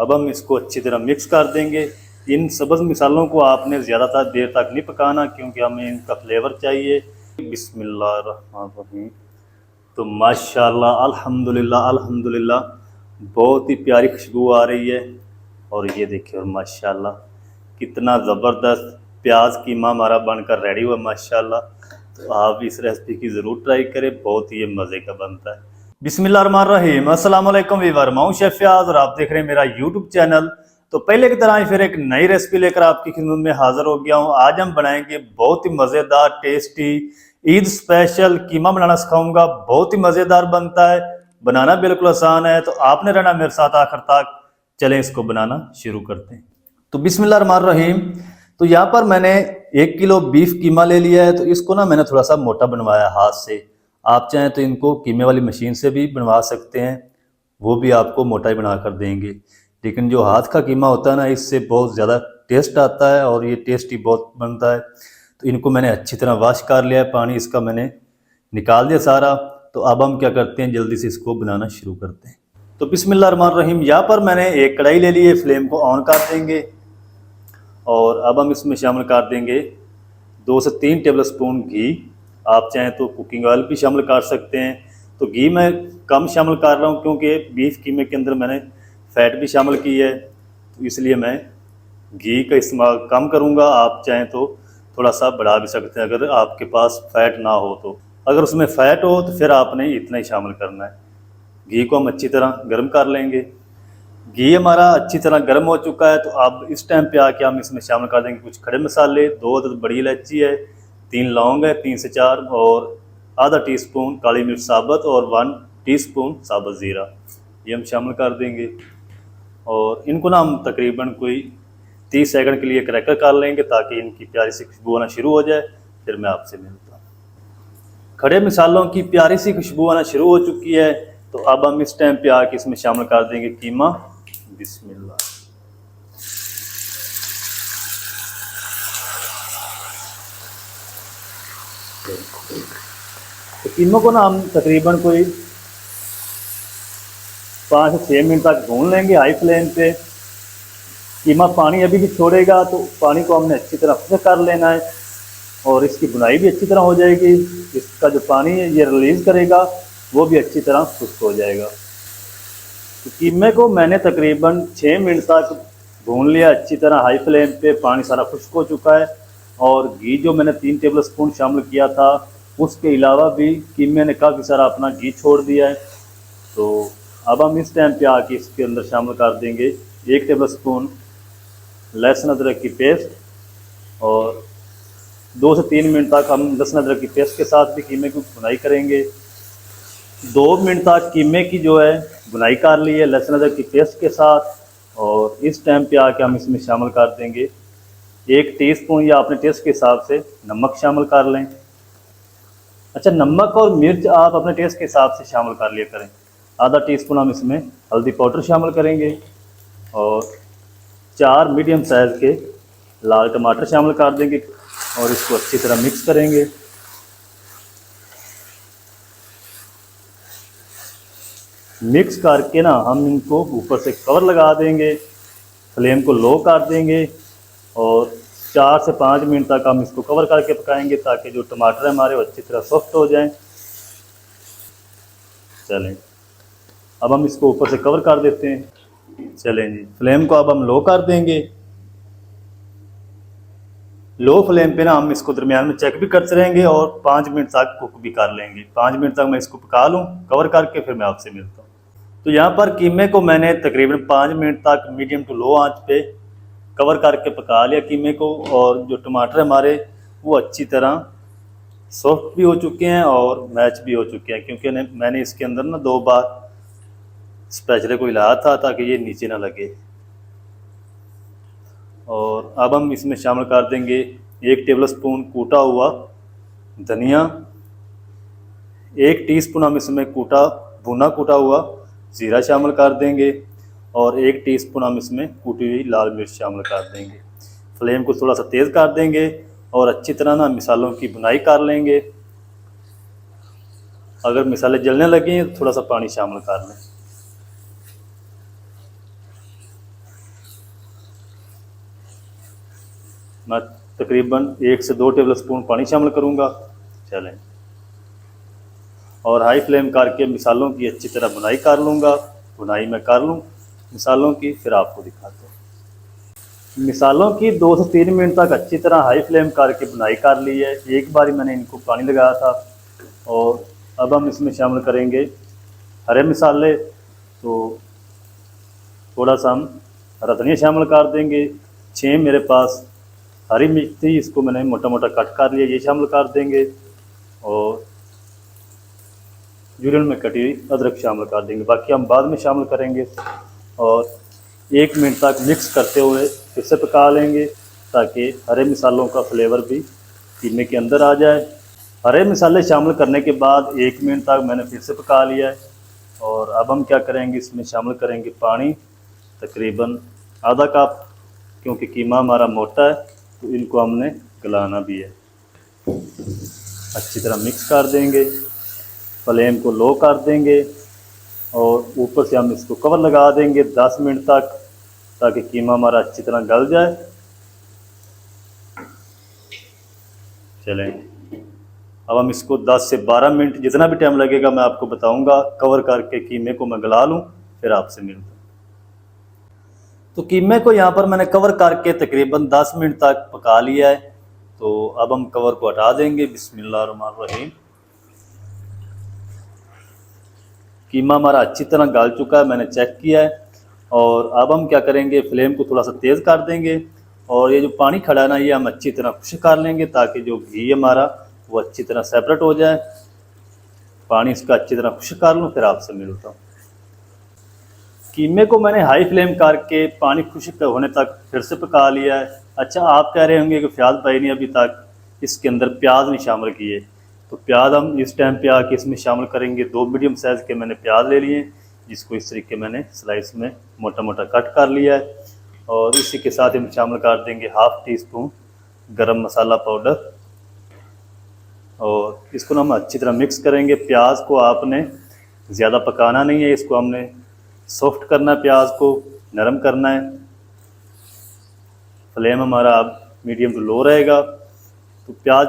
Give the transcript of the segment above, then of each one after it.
अब हम इसको अच्छी तरह मिक्स कर देंगे। इन सब्ज़ मिसालों को आपने ज़्यादातर देर तक नहीं पकाना क्योंकि हमें इनका फ्लेवर चाहिए। बिस्मिल्लाहिर्रहमानिर्रहीम। तो माशाल्लाह अल्हम्दुलिल्लाह अल्हम्दुलिल्लाह बहुत ही प्यारी खुशबू आ रही है। और ये देखिए, और माशाल्लाह कितना ज़बरदस्त प्याज कीमा हमारा बनकर रेडी हुआ माशाल्लाह। तो आप इस रेसिपी की ज़रूर ट्राई करें, बहुत ही ये मज़े का बनता है। बिस्मिल्लाहिर्रहमानिर्रहीम। अस्सलाम वालेकुम वीवर, मैं हूं शेफ फयाज और आप देख रहे हैं मेरा यूट्यूब चैनल। तो पहले की तरह ही फिर एक नई रेसिपी लेकर आपकी खिदमत में हाजिर हो गया हूं। आज हम बनाएंगे बहुत ही मज़ेदार टेस्टी ईद स्पेशल कीमा बनाना सिखाऊंगा। बहुत ही मज़ेदार बनता है, बनाना बिल्कुल आसान है। तो आपने रहना मेरे साथ आखिर तक। चलें इसको बनाना शुरू करते हैं। तो बिस्मिल्लाहिर्रहमानिर्रहीम। तो यहाँ पर मैंने 1 किलो बीफ कीमा ले लिया है। तो इसको ना मैंने थोड़ा सा मोटा बनवाया हाथ से। आप चाहें तो इनको कीमे वाली मशीन से भी बनवा सकते हैं, वो भी आपको मोटा ही बना कर देंगे। लेकिन जो हाथ का कीमा होता है ना, इससे बहुत ज़्यादा टेस्ट आता है और ये टेस्टी बहुत बनता है। तो इनको मैंने अच्छी तरह वॉश कर लिया है, पानी इसका मैंने निकाल दिया सारा। तो अब हम क्या करते हैं, जल्दी से इसको बनाना शुरू करते हैं। तो बिस्मिल्लाहिर्रहमानिर्रहीम। यहाँ पर मैंने एक कढ़ाई ले ली है, फ्लेम को ऑन कर देंगे और अब हम इसमें शामिल कर देंगे 2 से 3 टेबल स्पून घी। आप चाहें तो कुकिंग ऑयल भी शामिल कर सकते हैं। तो घी मैं कम शामिल कर रहा हूँ क्योंकि बीफ कीमे के अंदर मैंने फ़ैट भी शामिल की है, तो इसलिए मैं घी का इस्तेमाल कम करूँगा। आप चाहें तो थोड़ा सा बढ़ा भी सकते हैं अगर आपके पास फ़ैट ना हो तो। अगर उसमें फ़ैट हो तो फिर आपने इतना ही शामिल करना है। घी को हम अच्छी तरह गर्म कर लेंगे। घी हमारा अच्छी तरह गर्म हो चुका है। तो अब इस टाइम पे आके हम इसमें शामिल कर देंगे कुछ खड़े मसाले। 2 अदद बड़ी इलायची है, 3 लौंग है, 3 से 4, और आधा टीस्पून काली मिर्च साबुत और 1 टीस्पून साबुत ज़ीरा, ये हम शामिल कर देंगे। और इनको ना हम तकरीबन कोई 30 सेकंड के लिए क्रैकर कर लेंगे ताकि इनकी प्यारी सी खुशबू आना शुरू हो जाए। फिर मैं आपसे मिलता हूँ। खड़े मसालों की प्यारी सी खुशबू आना शुरू हो चुकी है। तो अब हम इस टाइम पे आके इसमें शामिल कर देंगे कीमा। बिस्मिल्लाह। तो कीमा को ना हम तकरीबन कोई 5 से 6 मिनट तक भून लेंगे हाई फ्लेम पे। कीमा पानी अभी भी छोड़ेगा, तो पानी को हमने अच्छी तरह खुश्क कर लेना है और इसकी बुनाई भी अच्छी तरह हो जाएगी। इसका जो पानी है ये रिलीज़ करेगा, वो भी अच्छी तरह खुश्क हो जाएगा। तो कीमे को मैंने तकरीबन 6 मिनट तक भून लिया अच्छी तरह हाई फ्लेम पे। पानी सारा खुश्क हो चुका है और घी जो मैंने 3 टेबल स्पून शामिल किया था, उसके अलावा भी कीमे ने काफ़ी सारा अपना घी छोड़ दिया है। तो अब हम इस टाइम पे आके इसके अंदर शामिल कर देंगे 1 टेबल स्पून लहसुन अदरक की पेस्ट। और 2 से 3 मिनट तक हम लहसुन अदरक की पेस्ट के साथ भी कीमे की बुनाई करेंगे। 2 मिनट तक कीमे की जो है बुनाई कर ली है लहसुन अदरक की पेस्ट के साथ। और इस टाइम पे आके हम इसमें शामिल कर देंगे 1 टीस्पून या अपने टेस्ट के हिसाब से नमक शामिल कर लें। अच्छा, नमक और मिर्च आप अपने टेस्ट के हिसाब से शामिल कर लिया करें। आधा टीस्पून हम इसमें हल्दी पाउडर शामिल करेंगे और 4 मीडियम साइज़ के लाल टमाटर शामिल कर देंगे और इसको अच्छी तरह मिक्स करेंगे। मिक्स करके ना हम इनको ऊपर से कवर लगा देंगे, फ्लेम को लो कर देंगे और 4 से 5 मिनट तक हम इसको कवर करके पकाएंगे ताकि जो टमाटर है हमारे वो अच्छी तरह सॉफ्ट हो जाएं। चलें, अब हम इसको ऊपर से कवर कर देते हैं। चलें जी, फ्लेम को अब हम लो कर देंगे। लो फ्लेम पे ना हम इसको दरमियान में चेक भी करते रहेंगे और 5 मिनट तक कुक भी कर लेंगे। 5 मिनट तक मैं इसको पका लूँ कवर करके, फिर मैं आपसे मिलता हूँ। तो यहाँ पर कीमे को मैंने तकरीबन 5 मिनट तक मीडियम टू लो आंच पे कवर करके पका लिया कीमे को। और जो टमाटर हमारे वो अच्छी तरह सॉफ्ट भी हो चुके हैं और मैच भी हो चुके हैं क्योंकि मैंने इसके अंदर ना 2 बार स्पैचुले को हिलाया था ताकि ये नीचे ना लगे। और अब हम इसमें शामिल कर देंगे 1 टेबल स्पून कूटा हुआ धनिया। 1 टीस्पून हम इसमें भुना कूटा हुआ ज़ीरा शामिल कर देंगे और 1 टीस्पून हम इसमें कूटी हुई लाल मिर्च शामिल कर देंगे। फ्लेम को थोड़ा सा तेज़ कर देंगे और अच्छी तरह ना मिसालों की बुनाई कर लेंगे। अगर मिसाले जलने लगें तो थोड़ा सा पानी शामिल कर लें। मैं तकरीबन 1 से 2 टेबल स्पून पानी शामिल करूँगा। चलें, और हाई फ्लेम करके मिसालों की अच्छी तरह बुनाई कर लूँगा। बुनाई मैं कर लूँ मिसालों की, फिर आपको दिखाता हूँ। मिसालों की 2 से 3 मिनट तक अच्छी तरह हाई फ्लेम करके बुनाई कर ली है। एक बार मैंने इनको पानी लगाया था। और अब हम इसमें शामिल करेंगे हरे मसाले। तो थोड़ा सा हम हरा धनिया शामिल कर देंगे। 6 मेरे पास हरी मिर्च थी, इसको मैंने मोटा मोटा कट कर लिया, ये शामिल कर देंगे। और जुड़न में कटी हुई अदरक शामिल कर देंगे, बाकी हम बाद में शामिल करेंगे। और 1 मिनट तक मिक्स करते हुए फिर से पका लेंगे, ताकि हरे मसालों का फ्लेवर भी कीमे के अंदर आ जाए। हरे मसाले शामिल करने के बाद 1 मिनट तक मैंने फिर से पका लिया है। और अब हम क्या करेंगे, इसमें शामिल करेंगे पानी, तकरीबन आधा कप, क्योंकि कीमा हमारा मोटा है तो इनको हमने गलाना भी है। अच्छी तरह मिक्स कर देंगे, फ्लेम को लो कर देंगे और ऊपर से हम इसको कवर लगा देंगे 10 मिनट तक, ताकि कीमा हमारा अच्छी तरह गल जाए। चलें, अब हम इसको 10 से 12 मिनट, जितना भी टाइम लगेगा मैं आपको बताऊंगा, कवर करके कीमे को मैं गला लूँ, फिर आपसे मिलता हूँ। तो कीमे को यहाँ पर मैंने कवर करके तकरीबन 10 मिनट तक पका लिया है। तो अब हम कवर को हटा देंगे। बिस्मिल्लाहिर्रहमानिर्रहीम। कीमा हमारा अच्छी तरह गल चुका है, मैंने चेक किया है। और अब हम क्या करेंगे, फ्लेम को थोड़ा सा तेज़ कर देंगे और ये जो पानी खड़ा है ना, ये हम अच्छी तरह खुश्क कर लेंगे, ताकि जो घी हमारा वो अच्छी तरह सेपरेट हो जाए। पानी इसका अच्छी तरह खुश्क कर लूँ, फिर आपसे मिलता हूँ। कीमे को मैंने हाई फ्लेम करके पानी खुश्क होने तक फिर से पका लिया है। अच्छा, आप कह रहे होंगे कि फ़याज़ भाई ने अभी तक इसके अंदर प्याज नहीं शामिल किए। तो प्याज हम इस टाइम पे आके इसमें शामिल करेंगे। 2 मीडियम साइज़ के मैंने प्याज ले लिए, जिसको इस तरीके मैंने स्लाइस में मोटा मोटा कट कर लिया है। और इसी के साथ हम शामिल कर देंगे ½ टी स्पून गरम मसाला पाउडर। और इसको हम अच्छी तरह मिक्स करेंगे। प्याज को आपने ज़्यादा पकाना नहीं है, इसको हमने सॉफ्ट करना है, प्याज को नरम करना है। फ्लेम हमारा अब मीडियम टू लो रहेगा। तो प्याज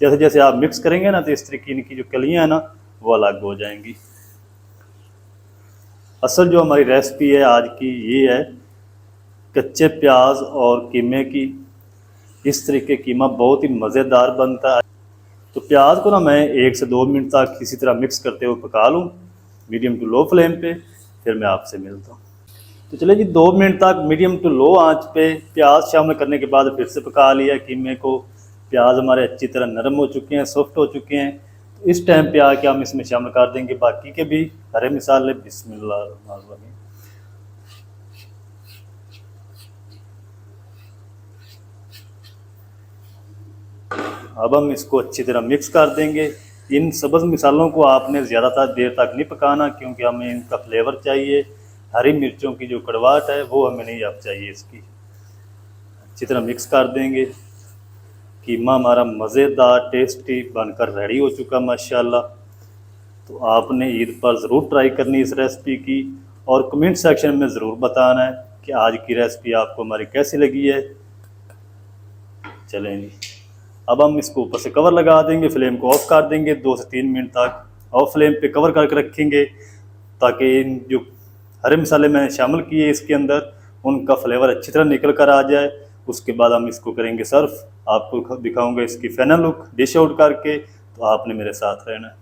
जैसे जैसे आप मिक्स करेंगे ना, तो इस तरीके इनकी जो कलियाँ हैं ना, वो अलग हो जाएंगी। असल जो हमारी रेसिपी है आज की, ये है कच्चे प्याज और कीमे की। इस तरीके कीमा बहुत ही मज़ेदार बनता है। तो प्याज को ना मैं 1 से 2 मिनट तक इसी तरह मिक्स करते हुए पका लूँ, मीडियम टू लो फ्लेम पे, फिर मैं आपसे मिलता हूँ। तो चलिए जी, 2 मिनट तक मीडियम टू लो आंच पे प्याज शामिल करने के बाद फिर से पका लिया कीमे को। प्याज हमारे अच्छी तरह नरम हो चुके हैं, सॉफ्ट हो चुके हैं। तो इस टाइम पे आके हम इसमें शामिल कर देंगे बाकी के भी हरे मसाले। बिस्मिल्लाहिर्रहमानिर्रहीम। अब हम इसको अच्छी तरह मिक्स कर देंगे। इन सब्ज़ मसालों को आपने ज़्यादातर देर तक नहीं पकाना, क्योंकि हमें इनका फ्लेवर चाहिए। हरी मिर्चों की जो कड़वाहट है वो हमें नहीं अब चाहिए। इसकी अच्छी तरह मिक्स कर देंगे। कीमा हमारा मज़ेदार टेस्टी बनकर रेडी हो चुका माशाल्लाह। तो आपने ईद पर ज़रूर ट्राई करनी इस रेसिपी की, और कमेंट सेक्शन में ज़रूर बताना है कि आज की रेसिपी आपको हमारी कैसी लगी है। चलें जी, अब हम इसको ऊपर से कवर लगा देंगे, फ्लेम को ऑफ कर देंगे। 2 से 3 मिनट तक ऑफ फ्लेम पे कवर करके रखेंगे, ताकि इन जो हरे मसाले मैंने शामिल किए इसके अंदर, उनका फ्लेवर अच्छी तरह निकल कर आ जाए। उसके बाद हम इसको करेंगे सर्व। आपको दिखाऊंगा इसकी फाइनल लुक डिश आउट करके, तो आपने मेरे साथ रहना है।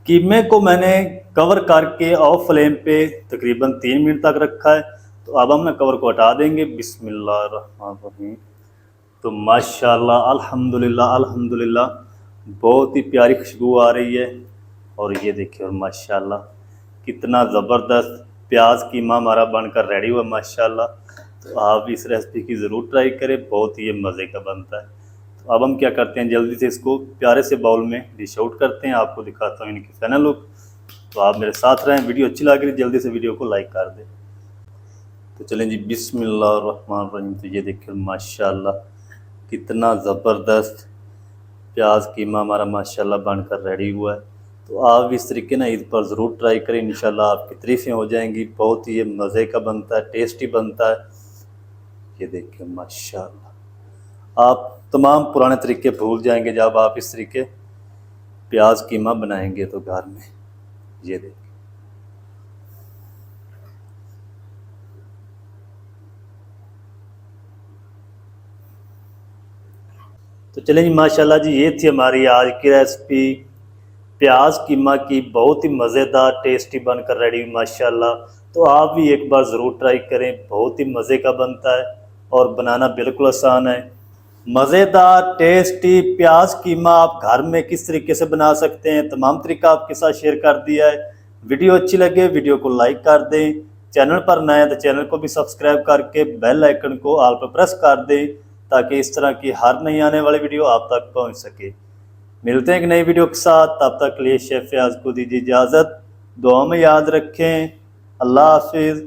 कीमे को मैंने कवर करके ऑफ फ्लेम पे तकरीबन 3 मिनट तक रखा है। तो अब हम कवर को हटा देंगे। बिस्मिल्लाहिर्रहमानिर्रहीम। तो माशाल्लाह अल्हम्दुलिल्लाह अल्हम्दुलिल्लाह, बहुत ही प्यारी खुशबू आ रही है। और ये देखिए, और माशाल्लाह कितना ज़बरदस्त प्याज कीमा हमारा बनकर रेडी हुआ माशाल्लाह। तो आप इस रेसिपी की ज़रूर ट्राई करें, बहुत ही मज़े का बनता है। तो अब हम क्या करते हैं, जल्दी से इसको प्यारे से बाउल में डिश आउट करते हैं। आपको दिखाता हूँ इनकी फाइनल लुक। तो आप मेरे साथ रहें। वीडियो अच्छी लग रही, जल्दी से वीडियो को लाइक कर दें। तो चलें जी, बिस्मिल्लाहिर्रहमानिर्रहीम। तो ये देखिए माशाल्लाह कितना ज़बरदस्त प्याज कीमा हमारा माशाल्लाह बनकर रेडी हुआ है। तो आप इस तरीके ना ईद पर ज़रूर ट्राई करें, इंशाल्लाह आपकी तारीफ़ें हो जाएंगी। बहुत ही ये मज़े का बनता है, टेस्टी बनता है। ये देखिए माशाल्लाह। आप तमाम पुराने तरीके भूल जाएंगे जब आप इस तरीके प्याज कीमा बनाएंगे तो घर में। ये देखिए तो चलें जी, माशाल्लाह जी ये थी हमारी आज की रेसिपी प्याज कीमा की, बहुत ही मज़ेदार टेस्टी बनकर रेडी हुई माशाल्लाह। तो आप भी एक बार ज़रूर ट्राई करें, बहुत ही मज़े का बनता है और बनाना बिल्कुल आसान है। मज़ेदार टेस्टी प्याज कीमा आप घर में किस तरीके से बना सकते हैं, तमाम तरीका आपके साथ शेयर कर दिया है। वीडियो अच्छी लगे वीडियो को लाइक कर दें, चैनल पर नए हैं तो चैनल को भी सब्सक्राइब करके बेल आइकन को ऑल पर प्रेस कर दें ताकि इस तरह की हर नई आने वाली वीडियो आप तक पहुंच सके। मिलते हैं एक नई वीडियो के साथ, तब तक के लिए शेफ फयाज को दीजिए इजाज़त। दुआ में याद रखें। अल्लाह हाफिज़।